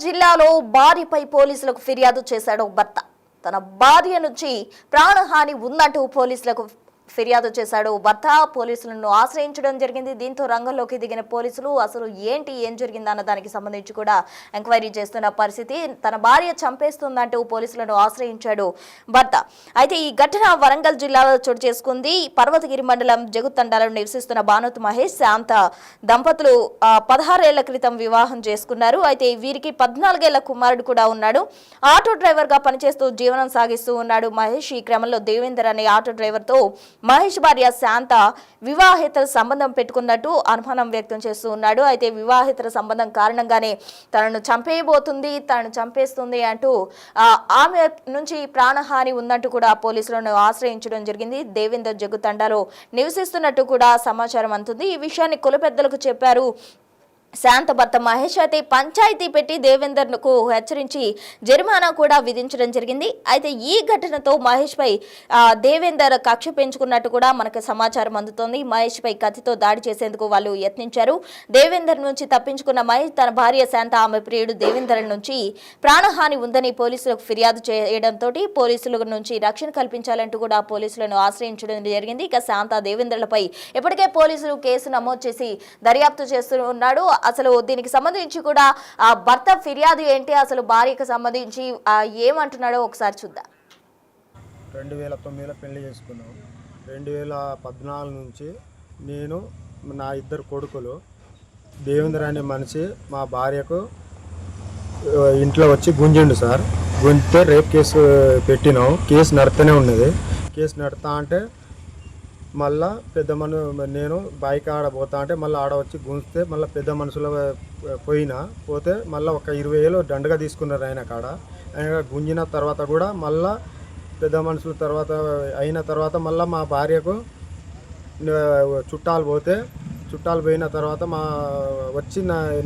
జిల్లాలో భార్యపై పోలీసులకు ఫిర్యాదు చేశాడు భర్త. తన భార్య నుంచి ప్రాణహాని ఉందంటూ పోలీసులకు ఫిర్యాదు చేశాడు భర్త. పోలీసులను ఆశ్రయించడం జరిగింది. దీంతో రంగంలోకి దిగిన పోలీసులు అసలు ఏం జరిగింది అన్న దానికి సంబంధించి కూడా ఎంక్వైరీ చేస్తున్న పరిస్థితి. తన భార్య చంపేస్తుందంటూ పోలీసులను ఆశ్రయించాడు భర్త. అయితే ఈ ఘటన వరంగల్ జిల్లాలో చోటు చేసుకుంది. పర్వతగిరి మండలం జగుత్తండాలో నివసిస్తున్న భానుత్ మహేష్ శాంత దంపతులు 16 ఏళ్ల క్రితం వివాహం చేసుకున్నారు. అయితే వీరికి 14 ఏళ్ల కుమారుడు కూడా ఉన్నాడు. ఆటో డ్రైవర్ గా పనిచేస్తూ జీవనం సాగిస్తూ ఉన్నాడు మహేష్. ఈ క్రమంలో దేవేందర్ అనే ఆటో డ్రైవర్ తో మహేష్ భార్య శాంత వివాహేతర సంబంధం పెట్టుకున్నట్టు అనుమానం వ్యక్తం చేస్తూ ఉన్నాడు. అయితే వివాహేతర సంబంధం కారణంగానే తనను చంపేస్తుంది అంటూ ఆమె నుంచి ప్రాణహాని ఉందంటూ కూడా పోలీసులను ఆశ్రయించడం జరిగింది. దేవేందర్ జగుతండాలో నివసిస్తున్నట్టు కూడా సమాచారం అందుతుంది. ఈ విషయాన్ని కుల పెద్దలకు చెప్పారు శాంత భర్త మహేష్. అయితే పంచాయతీ పెట్టి దేవేందర్ కు హెచ్చరించి జరిమానా కూడా విధించడం జరిగింది. అయితే ఈ ఘటనతో మహేష్ పై దేవేందర్ కక్ష పెంచుకున్నట్టు కూడా మనకు సమాచారం అందుతోంది. మహేష్ పై కత్తితో దాడి చేసేందుకు వాళ్ళు యత్నించారు. దేవేందర్ నుంచి తప్పించుకున్న మహేష్ తన భార్య శాంత ఆమె ప్రియుడు దేవేందర్ నుంచి ప్రాణహాని ఉందని పోలీసులకు ఫిర్యాదు చేయడంతో పోలీసుల నుంచి రక్షణ కల్పించాలంటూ కూడా పోలీసులను ఆశ్రయించడం జరిగింది. ఇక శాంత దేవేందర్లపై ఇప్పటికే పోలీసులు కేసు నమోదు చేసి దర్యాప్తు చేస్తున్నాడు. అసలు దీనికి సంబంధించి కూడా భర్త ఫిర్యాదు ఏంటి, అసలు భార్యకు సంబంధించి ఏమంటున్నాడో ఒకసారి చూద్దాం. 2009లో పెళ్లి చేసుకున్నాం. 2014 నుంచి నేను నా 2 కొడుకులు దేవేంద్ర అనే మనిషి మా భార్యకు ఇంట్లో వచ్చి గుంజిండు సార్. గుంజితే రేప్ కేసు పెట్టినాం. కేసు నడుతూనే ఉన్నది. కేసు నడుతా అంటే మళ్ళా నేను బైక్ ఆడ పోతా అంటే మళ్ళీ ఆడ వచ్చి గుంజితే మళ్ళీ పెద్ద మనుషుల పోతే మళ్ళీ ఒక 20,000 దండగా తీసుకున్నారు ఆయన కాడ. ఆయన గుంజిన తర్వాత కూడా మళ్ళీ పెద్ద మనుషుల అయిన తర్వాత మళ్ళీ మా భార్యకు చుట్టాలు పోయిన తర్వాత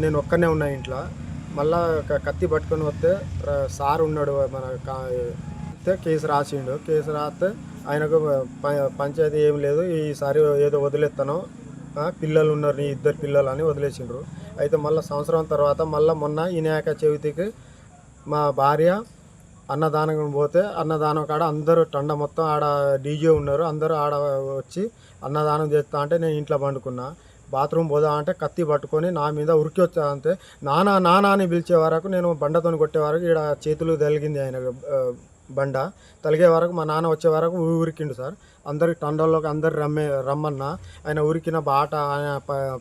నేను ఒక్కనే ఉన్నా ఇంట్లో. మళ్ళీ కత్తి పట్టుకొని వస్తే సార్ ఉన్నాడు కేసు రాసిండు. కేసు రాస్తే ఆయనకు పంచాయతీ ఏం లేదు, ఈసారి ఏదో వదిలేస్తాను, పిల్లలు ఉన్నారు నీ 2 పిల్లలు అని వదిలేసిండ్రు. అయితే మళ్ళీ సంవత్సరం తర్వాత మళ్ళీ మొన్న వినాయక చవితికి మా భార్య అన్నదానం పోతే అన్నదానం కాడ అందరూ మొత్తం ఆడ డీజే ఉన్నారు. అందరూ ఆడ వచ్చి అన్నదానం చేస్తా అంటే నేను ఇంట్లో పండుకున్నా. బాత్రూమ్ పోదా అంటే కత్తి పట్టుకొని నా మీద ఉరికి వచ్చా. అంతే నానా అని పిలిచే వరకు నేను బండతో కొట్టే వరకు ఇక్కడ చేతులు తగిలింది. ఆయన బండ తలిగే వరకు మా నాన్న వచ్చే వరకు ఉరికిండు సార్. అందరికి టండల్లోకి అందరు రమ్మన్నా ఆయన ఉరికిన బాట, ఆయన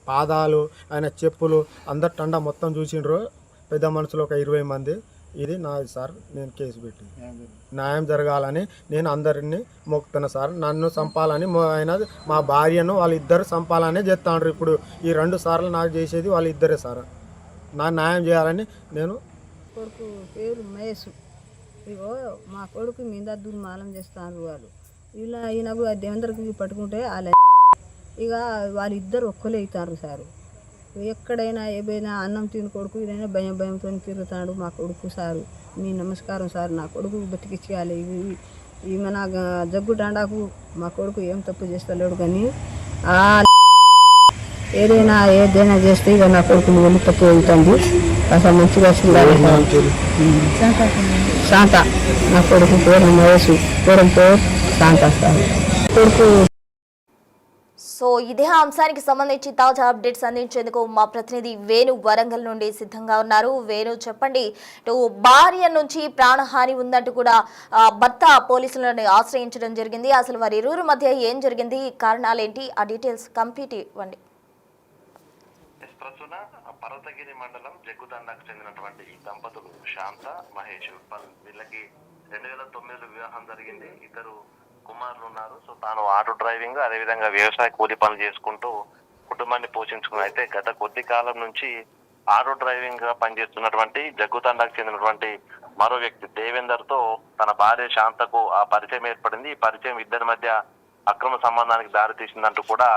పాదాలు, ఆయన చెప్పులు అందరు టండ మొత్తం చూసిండ్రు. పెద్ద మనుషులు ఒక 20 మంది. ఇది నాది సార్. నేను కేసు పెట్టి న్యాయం జరగాలని నేను అందరినీ మొక్కుతున్నా సార్. నన్ను చంపాలని ఆయన మా భార్యను వాళ్ళిద్దరు చంపాలనే చేస్తాండ్రు. ఇప్పుడు ఈ 2 సార్లు నాకు చేసేది వాళ్ళిద్దరే సార్. నా న్యాయం చేయాలని నేను. కొడుకు పేరు మహేష్. ఇగో మా కొడుకు మీద దుర్మానం చేస్తారు వాళ్ళు. ఇలా ఈయనకు దేవేంద్రకి పట్టుకుంటే వాళ్ళ ఇక వాళ్ళిద్దరు ఒక్కలే అవుతారు సారు. ఎక్కడైనా ఏదైనా అన్నం తిని కొడుకు ఇదైనా భయంతో తిరుగుతాడు మా కొడుకు సారు. మీ నమస్కారం సార్, నా కొడుకు బతికిచ్చేయాలి. ఈమె నా జగ్గుటాండాకు మా కొడుకు ఏం తప్పు చేస్తలేడు, కానీ ఏదైనా చేస్తే ఇక నా కొడుకుని వెళ్ళి తప్పు వెళ్తుంది. అసలు మంచిగా శాంత నా కొడుకు పేరు మహేష్, పేరు శాంత సార్ కొడుకు. సో ఇదే అంశానికి సంబంధించి తాజా అప్డేట్స్ అందించేందుకు మా ప్రతినిధి వేణు వరంగల్ నుండి సిద్ధంగా ఉన్నారు. వేణు, చెప్పండి. భార్య నుంచి ప్రాణహాని ఉందంటూ కూడా భర్త పోలీసులను ఆశ్రయించడం జరిగింది. అసలు వారి ఇరువురి మధ్య ఏం జరిగింది, కారణాలు ఏంటి, ఆ డీటెయిల్స్ కంప్లీట్ ఇవ్వండి. పర్వతగిరి మండలం జగ్గుదండకు చెందినటువంటి ఈ దంపతులు శాంత మహేష్. వీళ్ళకి 2009లో వివాహం జరిగింది. 2 కుమారులు ఉన్నారు. సో తాను ఆటో డ్రైవింగ్, అదేవిధంగా వ్యవసాయ కూలి పనులు చేసుకుంటూ కుటుంబాన్ని పోషించుకుని, అయితే గత కొద్ది కాలం నుంచి ఆటో డ్రైవింగ్ గా పనిచేస్తున్నటువంటి జగ్గుతండాకు చెందినటువంటి మరో వ్యక్తి దేవేందర్ తో తన భార్య శాంతకు ఆ పరిచయం ఏర్పడింది. ఈ పరిచయం ఇద్దరి మధ్య అక్రమ సంబంధానికి దారితీసిందంటూ కూడా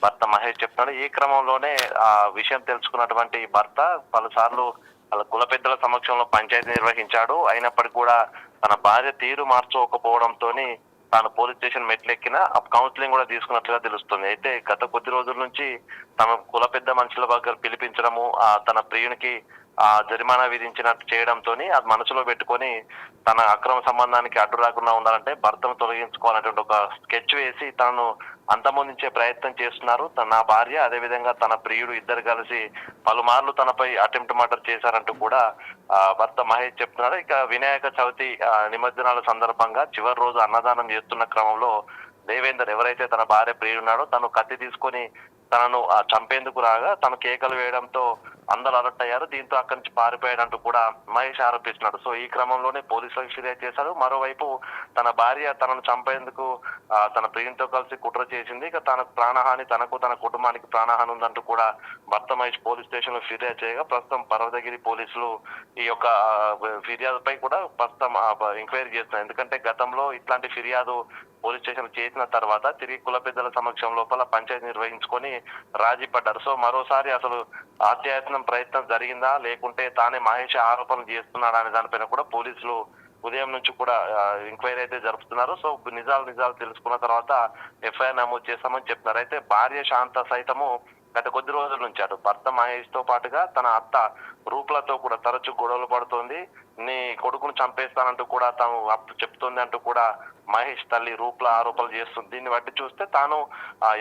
భర్త మహేష్ చెప్తున్నాడు. ఈ క్రమంలోనే ఆ విషయం తెలుసుకున్నటువంటి భర్త పలుసార్లు వాళ్ళ కుల పెద్దల సమక్షంలో పంచాయతీ నిర్వహించాడు. అయినప్పటికీ కూడా తన భార్య తీరు మార్చుకోకపోవడంతో తాను పోలీస్ స్టేషన్ మెట్లెక్కిన కౌన్సిలింగ్ కూడా తీసుకున్నట్లుగా తెలుస్తుంది. అయితే గత కొద్ది రోజుల నుంచి తమ కుల పెద్ద మనుషుల దగ్గర పిలిపించడము, తన ప్రియునికి జరిమానా విధించినట్టు చేయడంతో అది మనసులో పెట్టుకొని తన అక్రమ సంబంధానికి అడ్డు రాకుండా ఉండాలంటే భర్తను తొలగించుకోవాలనేటువంటి ఒక స్కెచ్ వేసి తనను అంతమొందించే ప్రయత్నం చేస్తున్నారు. నా భార్య అదేవిధంగా తన ప్రియుడు ఇద్దరు కలిసి పలుమార్లు తనపై అటెంప్ట్ మర్డర్ చేశారంటూ కూడా భర్త మహేష్ చెప్తున్నారు. ఇక వినాయక చవితి నిమజ్జనాల సందర్భంగా చివరి రోజు అన్నదానం చేస్తున్న క్రమంలో దేవేందర్ ఎవరైతే తన భార్య ప్రియుడున్నాడో తను కత్తి తీసుకొని తనను చంపేందుకు రాగా తను కేకలు వేయడంతో అందరూ అలర్ట్ అయ్యారు. దీంతో అక్కడి నుంచి పారిపోయాడంటూ కూడా మహేష్ ఆరోపిస్తున్నాడు. సో ఈ క్రమంలోనే పోలీసులకు ఫిర్యాదు చేశారు. మరోవైపు తన భార్య తనను చంపేందుకు తన ప్రియునితో కలిసి కుట్ర చేసింది, ఇక తన ప్రాణహాని తనకు తన కుటుంబానికి ప్రాణహాని ఉందంటూ కూడా భర్త మహేష్ పోలీస్ స్టేషన్ లో ఫిర్యాదు చేయగా ప్రస్తుతం పర్వతగిరి పోలీసులు ఈ యొక్క ఫిర్యాదుపై కూడా ప్రస్తుతం ఎంక్వైరీ చేస్తున్నారు. ఎందుకంటే గతంలో ఇట్లాంటి ఫిర్యాదు పోలీస్ స్టేషన్ చేసిన తర్వాత తిరిగి కుల పెద్దల సమక్షం లోపల పంచాయతీ నిర్వహించుకొని రాజీ పడ్డారు. సో మరోసారి అసలు హత్యాయత్నం ప్రయత్నం జరిగిందా లేకుంటే తానే మహేష్ ఆరోపణలు చేస్తున్నాడా అనే దానిపైన కూడా పోలీసులు ఉదయం నుంచి కూడా ఎంక్వైరీ అయితే జరుపుతున్నారు. సో నిజాలు తెలుసుకున్న తర్వాత ఎఫ్ఐఆర్ నమోదు చేస్తామని చెప్తున్నారు. అయితే భార్య శాంత సైతము గత కొద్ది రోజుల నుంచి అటు భర్త మహేష్ తో పాటుగా తన అత్త రూపులతో కూడా తరచు గొడవలు పడుతోంది. నీ కొడుకును చంపేస్తానంటూ కూడా తాను చెప్తుంది అంటూ కూడా మహేష్ తల్లి రూపుల ఆరోపణలు చేస్తుంది. దీన్ని బట్టి చూస్తే తాను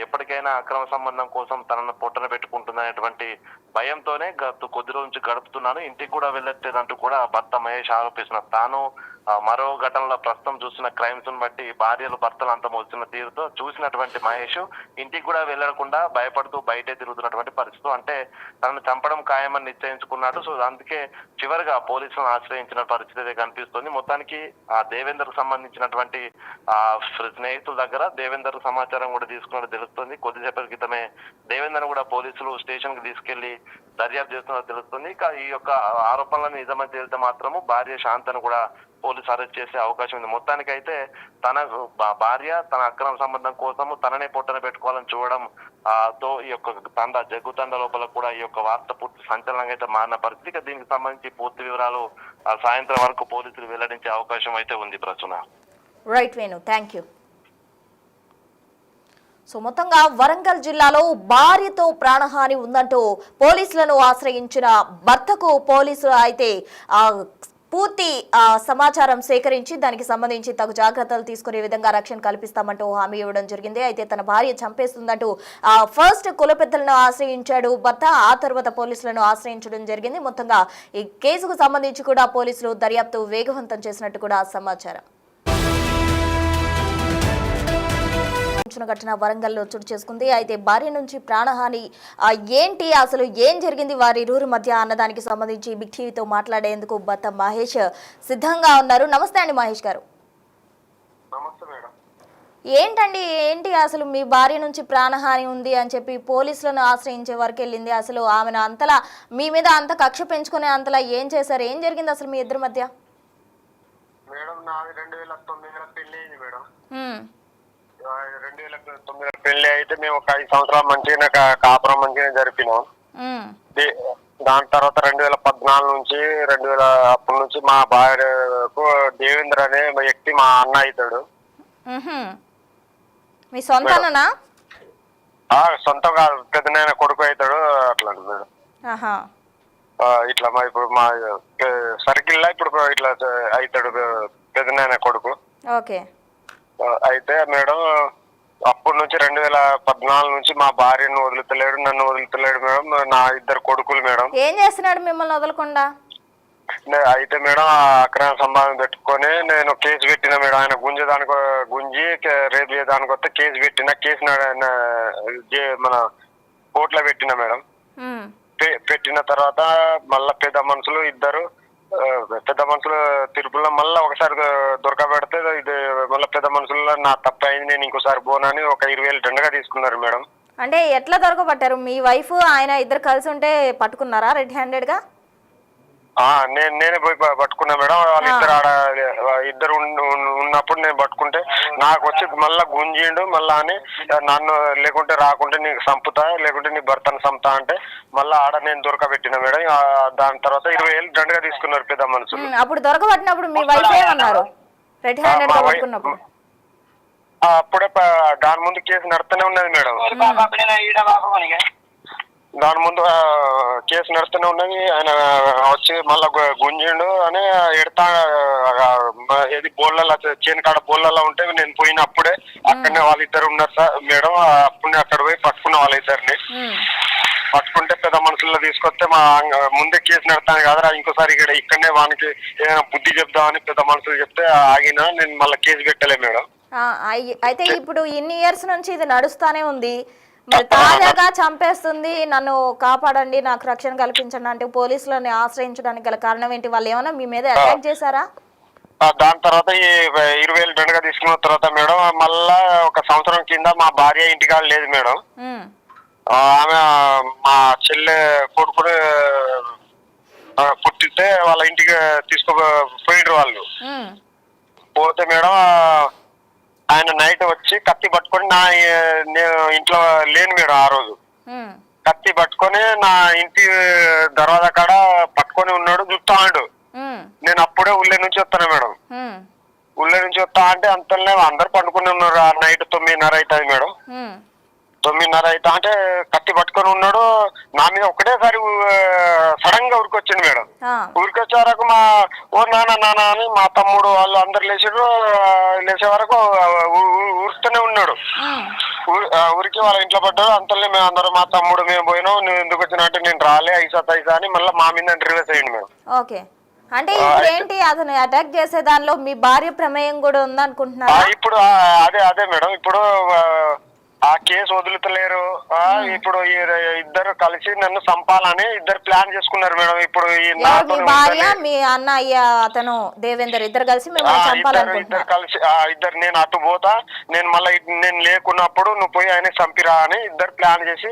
ఎప్పటికైనా అక్రమ సంబంధం కోసం తనను పొట్టన పెట్టుకుంటుందనేటువంటి భయంతోనే కొద్ది రోజు నుంచి గడుపుతున్నాను, ఇంటికి కూడా వెళ్ళట్లేదంటూ కూడా భర్త మహేష్ ఆరోపిస్తున్నారు. తాను మరో ఘటనలో ప్రస్తుతం చూసిన క్రైమ్స్ ను బట్టి భార్యలు భర్తలు అంత మోస్తున్న తీరుతో చూసినటువంటి మహేష్ ఇంటికి కూడా వెళ్లకుండా భయపడుతూ బయటే తిరుగుతున్నటువంటి పరిస్థితి. అంటే తనను చంపడం ఖాయమని నిశ్చయించుకున్నాడు. సో అందుకే చివరిగా పోలీసులను ఆశ్రయించిన పరిస్థితి అయితే కనిపిస్తుంది. మొత్తానికి ఆ దేవేందర్ కు సంబంధించినటువంటి స్నేహితుల దగ్గర దేవేందర్ సమాచారం కూడా తీసుకున్నట్టు తెలుస్తుంది. కొద్దిసేపటి క్రితమే దేవేందర్ కూడా పోలీసులు స్టేషన్ కి తీసుకెళ్లి దర్యాప్తు చేస్తున్నట్టు తెలుస్తుంది. ఇక ఈ యొక్క ఆరోపణలను నిజమని తేలితే మాత్రము భార్య శాంతను కూడా పోలీసు అరెస్ట్ చేసే అవకాశం ఉంది. మొత్తానికైతే తన భార్య తన అక్రమ సంబంధం కోసము తననే పొట్టన పెట్టుకోవాలని చూడడం తో ఈ యొక్క జగ్గు తండ లోపల కూడా ఈ యొక్క వార్త పూర్తి సంచలనంగా అయితే మారిన పరిస్థితి. దీనికి సంబంధించి పూర్తి వివరాలు సాయంత్రం వరకు పోలీసులు వెల్లడించే అవకాశం అయితే ఉంది. ప్రచున right Venu, thank you. So మొత్తంగా వరంగల్ జిల్లాలో భార్యతో ప్రాణహాని ఉందంటూ పోలీసులను ఆశ్రయించిన భర్తకు పోలీసులు అయితే పూర్తి సమాచారం సేకరించి దానికి సంబంధించి తగు జాగ్రత్తలు తీసుకునే విధంగా రక్షణ కల్పిస్తామంటూ హామీ ఇవ్వడం జరిగింది. అయితే తన భార్య చంపేస్తుందంటూ ఫస్ట్ కుల పెద్దలను ఆశ్రయించాడు భర్త, ఆ తర్వాత పోలీసులను ఆశ్రయించడం జరిగింది. మొత్తంగా ఈ కేసుకు సంబంధించి కూడా పోలీసులు దర్యాప్తు వేగవంతం చేసినట్టు కూడా సమాచారం. ఘటన వరంగల్లో చోటు చేసుకుంది. అయితే భార్య నుంచి ప్రాణహాని ఏంటి, అసలు ఏం జరిగింది వారిరువురి మధ్య అన్నదానికి సంబంధించి బిగ్ టీవీతో మాట్లాడేందుకు భర్త మహేష్ సిద్ధంగా ఉన్నారు. నమస్తే అండి మహేష్ గారు. ఏంటి అసలు మీ భార్య నుంచి ప్రాణహాని ఉంది అని చెప్పి పోలీసులను ఆశ్రయించే వరకు వెళ్ళింది. అసలు ఆమెను అంతలా మీ మీద అంత కక్ష పెంచుకునే అంతలా ఏం చేశారు, ఏం జరిగింది అసలు మీ ఇద్దరి మధ్య? మేడం నాది 2009 పెళ్లి అయింది మేడం. 2009 పెళ్లి అయితే మేము ఒక 5 సంవత్సరాలు మంచిగానే కాపురం మంచిగానే జరిపినాం. దాని తర్వాత 2014 నుంచి అప్పటి నుంచి మా భార్యకు దేవేంద్ర అనే వ్యక్తి మా అన్న అవుతాడు. మీ సొంతనా? సొంతం కాదు, పెద్దనాయన కొడుకు అవుతాడు. అట్లాంటి మేడం ఇట్లా ఇప్పుడు మా సర్కిల్ లా ఇప్పుడు ఇట్లా అవుతాడు పెద్దనాయన కొడుకు. ఓకే. అయితే మేడం అప్పటి నుంచి 2014 నుంచి మా భార్యను వదులుతలేడు, నన్ను వదులుతలేడు మేడం. నా 2 కొడుకులు మేడం. ఏం చేస్తున్నాడు మిమ్మల్ని వదలకుండా? అయితే మేడం అక్రమ సంబంధం పెట్టుకొని నేను కేసు పెట్టిన మేడం. ఆయన గుంజి రేపు చేయడానికి వస్తే కేసు పెట్టిన. కేసు మన కోర్టులో పెట్టిన మేడం. పెట్టిన తర్వాత మళ్ళా పెద్ద మనుషులు తిరుపులో మళ్ళీ ఒకసారి దొరకబెడితే ఇది మళ్ళీ పెద్ద మనుషుల్లో నా తప్ప అయింది, నేను ఇంకోసారి పోనని ఒక 20,000 దండగా తీసుకున్నారు మేడం. అంటే ఎట్లా దొరకబట్టారు? మీ వైఫ్ ఆయన ఇద్దరు కలిసి ఉంటే పట్టుకున్నారా రెడ్ హ్యాండెడ్ గా? నేనే పోయి పట్టుకున్నా మేడం. ఇద్దరు ఉన్నప్పుడు నేను పట్టుకుంటే నాకు వచ్చి మళ్ళా గుంజిండు. మళ్ళా అని నన్ను లేకుంటే రాకుంటే నీకు చంపుతా, లేకుంటే నీ భర్తను చంపుతా అంటే మళ్ళా నేను దొరకబెట్టిన మేడం. దాని తర్వాత 20,000 దండగా తీసుకున్నారు పెద్ద మనుషులు. అప్పుడు దొరకబట్టినప్పుడు మీ వైఫ్ ఏమన్నారు? రెడ్ హ్యాండెడ్ గా పట్టుకున్నప్పుడు అప్పుడే దాని ముందు కేసు నడుతూనే ఉన్నది మేడం. దాని ముందు కేసు నడుస్తూనే ఉన్నది. ఆయన వచ్చి మళ్ళా గుంజిండు అని ఎడతా ఏది బోళ్ళలో చేను కాడ బోళ్ళలో ఉంటే నేను పోయినప్పుడే అక్కడనే వాళ్ళిద్దరు ఉన్నారు సార్ మేడం. అప్పుడే అక్కడ పోయి పట్టుకున్న వాళ్ళిద్దరిని. పట్టుకుంటే పెద్ద మనుషుల్లో తీసుకొస్తే మా ముందే కేసు నడతాను కదరా, ఇంకోసారి ఇక్కడనే వానికి ఏదైనా బుద్ధి చెప్దామని పెద్ద మనుషులు చెప్తే ఆగినా. నేను మళ్ళీ కేసు పెట్టలే మేడం. అయితే ఇప్పుడు ఇన్ని ఇయర్స్ నుంచి ఇది నడుస్తానే ఉంది, మరి తాజాగా చంపేస్తుంది, నన్ను కాపాడండి, నాకు రక్షణ కల్పించండి అంటే పోలీసులను ఆశ్రయించడానికి గల కారణం ఏంటి? వాళ్ళు ఏమైనా మీ మీద అటాక్ చేశారా? దాని తర్వాత ఈ 20,000 దండగా తీసుకున్న తర్వాత మేడం మళ్ళా 1 సంవత్సరం కింద మా భార్య ఇంటికాడ లేదు మేడం. ఆమె మా చెల్లె కొడుకుని పుట్టితే వాళ్ళ ఇంటికి తీసుకుపోయినారు వాళ్ళు. పోతే మేడం ఆయన నైట్ వచ్చి కత్తి పట్టుకొని నేను ఇంట్లో లేను మేడం. ఆ రోజు కత్తి పట్టుకొని నా ఇంటి దర్వాజా కాడ పట్టుకొని ఉన్నాడు, చూస్తాడు. నేను అప్పుడే ఊళ్ళో నుంచి వస్తాను మేడం. ఊళ్ళో నుంచి వస్తా అంటే అంతలో అందరు పండుకుని ఉన్నారు. ఆ నైట్ 9:30 అవుతుంది మేడం. 9:30 అవుతా అంటే కత్తి పట్టుకొని ఉన్నాడు. నా మీద ఒకటేసారి సడన్ గా ఉరికొచ్చిండు మేడం. ఉరికొచ్చే వరకు నాన్న అని మా తమ్ముడు వాళ్ళు అందరు లేచే వరకు ఊరుస్తూనే ఉన్నాడు. ఊరికి వాళ్ళ ఇంట్లో పడ్డాడు. అంతలో మేము అందరూ మా తమ్ముడు మేము పోయినాం. నువ్వు ఎందుకు వచ్చినా అంటే నేను రాలే ఐసా అని మళ్ళీ మా మీద రివర్స్ అయ్యింది మేము. ఓకే, అంటే ఇప్పుడు ఏంటి, అతను అటాక్ చేసే దానిలో మీ భార్య ప్రమేయం కూడా ఉందనుకుంటున్నారా? ఇప్పుడు అదే మేడం. ఇప్పుడు ఆ కేసు వదులుతలేరు. ఇప్పుడు ఇద్దరు కలిసి నన్ను చంపాలని ఇద్దరు ప్లాన్ చేసుకున్నారు మేడం. ఇప్పుడు మీ భార్య మీ అన్నయ్య అతను దేవేందర్ ఇద్దరు కలిసి ఇద్దరు కలిసి ఇద్దరు నేను అటు పోతా, నేను మళ్ళీ నేను లేకున్నప్పుడు నువ్వు పోయి ఆయన చంపిరా అని ఇద్దరు ప్లాన్ చేసి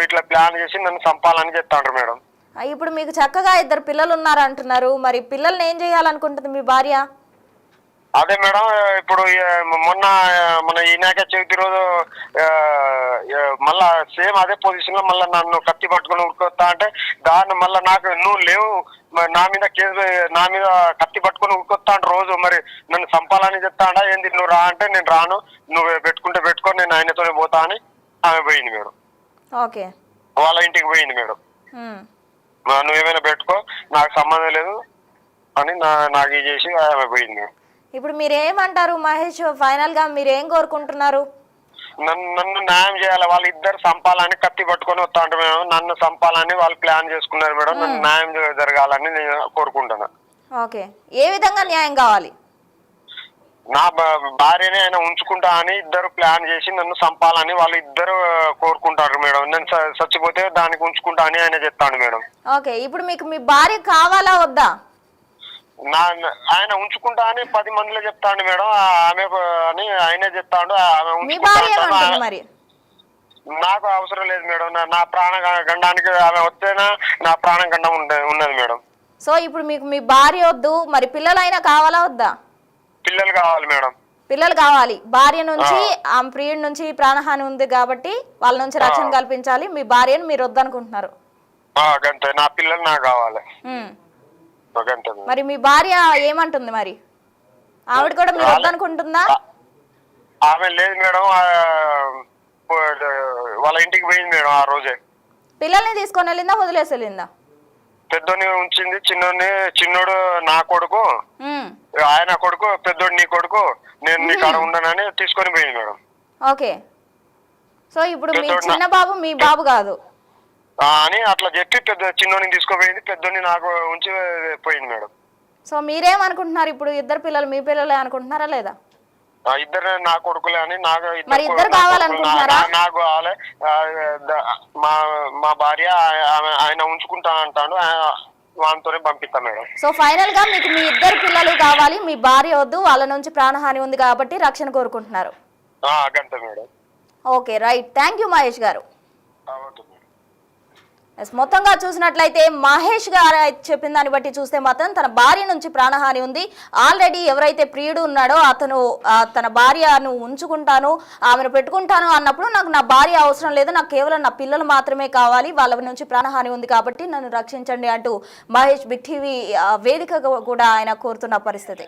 ఇట్లా ప్లాన్ చేసి నన్ను చంపాలని చెప్తాండ్రు మేడం. ఇప్పుడు మీకు చక్కగా 2 పిల్లలు ఉన్నారు అంటున్నారు, మరి పిల్లల్ని ఏం చేయాలనుకుంటుంది మీ భార్య? అదే మేడం, ఇప్పుడు మన ఈనాక చవితి రోజు మళ్ళా సేమ్ అదే పొజిషన్ లో మళ్ళీ నన్ను కత్తి పట్టుకుని ఉరుకొస్తా అంటే దాన్ని మళ్ళీ నాకు నువ్వు లేవు నా మీద కత్తి పట్టుకుని ఉరుకొస్తా అంటే రోజు మరి నన్ను చంపాలని చెప్తాడా ఏంది? నువ్వు రా అంటే నేను రాను, నువ్వు పెట్టుకో నేను ఆయనతోనే పోతా అని ఆమె పోయింది మేడం. ఓకే, వాళ్ళ ఇంటికి పోయింది మేడం. నువ్వేమైనా పెట్టుకో నాకు సంబంధం లేదు అని నాకు ఇది చేసి ఆమె పోయింది మేడం. ఇప్పుడు మీరేమంటారు మహేష్? ఫైనల్ గా మీరు ఏం కోరుకుంటున్నారు? నన్ను న్యాయం చేయాలి. వాళ్ళు ఇద్దరు చంపాలని కత్తి పట్టుకొని వస్తా అంటే మేడం, నన్ను చంపాలని వాళ్ళు ప్లాన్ చేసుకున్నారు మేడం. నన్ను న్యాయం జరగాలని నేను కోరుకుంటున్నా. ఓకే, ఏ విధంగా న్యాయం కావాలి? నా భార్యని ఆయన ఉంచుకుంటా అని ఇద్దరు ప్లాన్ చేసి నన్ను చంపాలని వాళ్ళు ఇద్దరు కోరుకుంటారు మేడం. నేను చచ్చిపోతే దానికి ఉంచుకుంటా అని ఆయన చెప్తాడు మేడం. ఓకే, ఇప్పుడు మీకు మీ భార్య కావాలా వద్దా? ఆయన ఉంచుకుంటా అని 10 మందిలో చెప్తాడు మేడం. ఆమె అని ఆయనే చెప్తాడు. మరి నాకు అవసరం లేదు మేడం. నా ప్రాణ గండానికి ఆమె వస్తేనా నా ప్రాణం గండం ఉన్నది మేడం. సో ఇప్పుడు మీకు మీ భార్య వద్దు, మరి పిల్లలైనా కావాలా వద్దా? పిల్లలు కావాలి మేడం. పిల్లలు కావాలి. భార్య నుంచి ఆమె ప్రియుడి నుంచి ప్రాణహాని ఉంది కాబట్టి వాళ్ళ నుంచి రక్షణ కల్పించాలి. మీ భార్యను మీరు వద్దనుకుంటున్నారు? అంతే, నా పిల్లలు నాకు కావాలి. మరి మీ భార్య ఏమంటుంది? మరి ఆవిడ కూడా మీరు వద్దనుకుంటుందా? ఆమె లేదు మేడం, వాళ్ళ ఇంటికి పోయింది మేడం. ఆ రోజే పిల్లల్ని తీసుకొని వెళ్ళిందా, వదిలేసి వెళ్ళిందా? పెద్దోని ఉంచింది, చిన్నోడు నా కొడుకు, ఆయన కొడుకు, పెద్దోడు నీ కొడుకు, నేను నీ కాడ ఉండనని తీసుకొని పోయింది మేడం. ఓకే, సో ఇప్పుడు మీ చిన్న బాబు మీ బాబు కాదు అని అట్లా చెప్పి చిన్నోని తీసుకుపోయింది, పెద్దోని నాకు ఉంచి పోయింది మేడం. సో మీరేమనుకుంటున్నారు ఇప్పుడు? ఇద్దరు పిల్లలు మీ పిల్లలే అనుకుంటున్నారా లేదా? ఇద్దరు నా కొడుకులే అని నాకు నాకు కావాలి. మా భార్య ఆయన ఉంచుకుంటా అంటాడు, వాళ్ళతోనే పంపిస్తా మేడం. సో ఫైనల్ గా మీకు మీ ఇద్దరు పిల్లలు కావాలి, మీ భార్య వద్దు, వాళ్ళ నుంచి ప్రాణహాని ఉంది కాబట్టి రక్షణ కోరుకుంటున్నారు. అంతే madam. Okay, right, thank you Mahesh గారు. మొత్తంగా చూసినట్లయితే మహేష్ గారు చెప్పిన దాన్ని బట్టి చూస్తే మాత్రం తన భార్య నుంచి ప్రాణహాని ఉంది. ఆల్రెడీ ఎవరైతే ప్రియుడు ఉన్నాడో అతను తన భార్యను ఉంచుకుంటాను, ఆమెను పెట్టుకుంటాను అన్నప్పుడు నాకు నా భార్య అవసరం లేదు, నాకు కేవలం నా పిల్లలు మాత్రమే కావాలి, వాళ్ళ నుంచి ప్రాణహాని ఉంది కాబట్టి నన్ను రక్షించండి అంటూ మహేష్ బిగ్ టీవీ వేదికగా కూడా ఆయన కోరుతున్న పరిస్థితి.